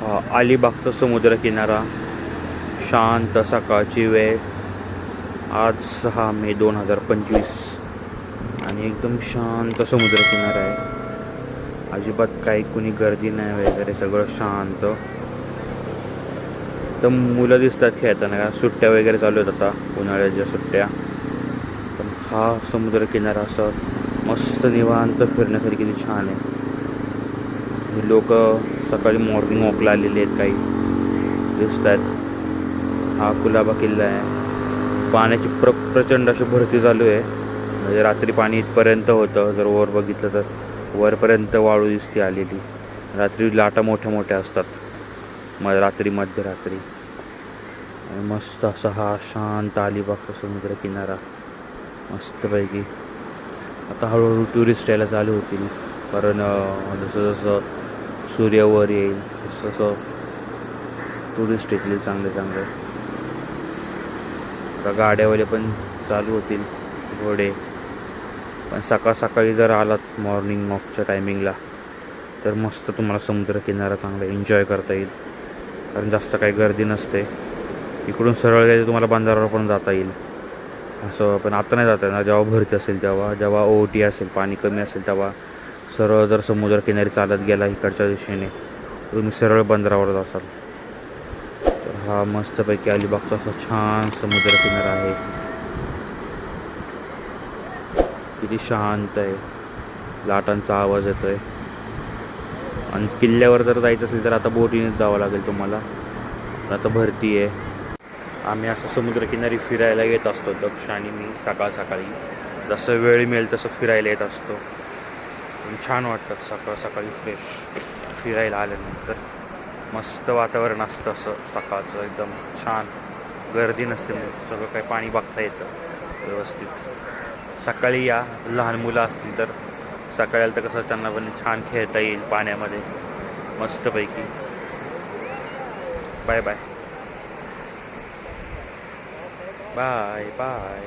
अलिबागचा समुद्र किनारा. शांत सकाळची वेळ. आज 6 मे 2025 आणि एकदम शांत समुद्र किनारा आहे. अजिबात काही कुणी गर्दी नाही वगैरे, सगळं शांत. तर मुलं दिसतात खेळताना, का सुट्ट्या वगैरे चालू आहेत आता, उन्हाळ्याच्या सुट्ट्या. पण हा समुद्र किनारा असं मस्त निवांत फिरण्यासाठी किती छान आहे. लोक सकाळी मॉर्निंग वॉकला आलेले आहेत, काही दिसत आहेत. हा कुलाबा किल्ला आहे. पाण्याची प्रचंड अशी भरती चालू आहे. म्हणजे रात्री पाणी इथपर्यंत होतं. जर वर बघितलं तर वरपर्यंत वाळू दिसते आलेली. रात्री लाटा मोठ्या मोठ्या असतात रात्री मध्यरात्री. आणि मस्त असा हा शांत अलिबागचा समुद्र किनारा मस्तपैकी. आता हळूहळू टुरिस्ट यायला चालू होतील, कारण जसं जसं सूर्य वर येईल तसं टुरिस्ट येतील चांगले चांगले. आता गाड्यावाले पण चालू होतील, घोडे. पण सकाळ सकाळी जर आलात मॉर्निंग वॉकच्या टायमिंगला तर मस्त तुम्हाला समुद्रकिनारा चांगला एन्जॉय करता येईल, कारण जास्त काही गर्दी नसते. इकडून सरळ गेले तुम्हाला बंधारावर पण जाता येईल असं. पण आता नाही जाता येणार, जेव्हा भरती असेल तेव्हा, जेव्हा ओहोटी असेल, पाणी कमी असेल, तेव्हा सरळ जर समुद्रकिनारी चालत गेला इकडच्या दिशेने तुम्ही सरळ बंदरावर जासाल. तर हा मस्तपैकी अलिबागचा असा छान समुद्रकिनारा आहे. किती शांत आहे, लाटांचा आवाज येतोय. आणि किल्ल्यावर जर जायचं असेल तर आता बोटीनेच जावं लागेल तुम्हाला. आता भरती आहे. आम्ही असं समुद्रकिनारी फिरायला येत असतो, दक्ष आणि मी. सकाळ सकाळी जसं वेळ मिळेल तसं फिरायला येत असतो. छान वाटतं सकाळ सकाळी फ्रेश फिरायला आल्यानंतर. मस्त वातावरण असतं असं सकाळचं, एकदम छान. गर्दी नसते, मग सगळं काही पाणी बघता येतं व्यवस्थित. सकाळी या. लहान मुलं असतील तर सकाळी आलं तर कसं त्यांना पण छान खेळता येईल पाण्यामध्ये मस्तपैकी. Bye bye bye bye.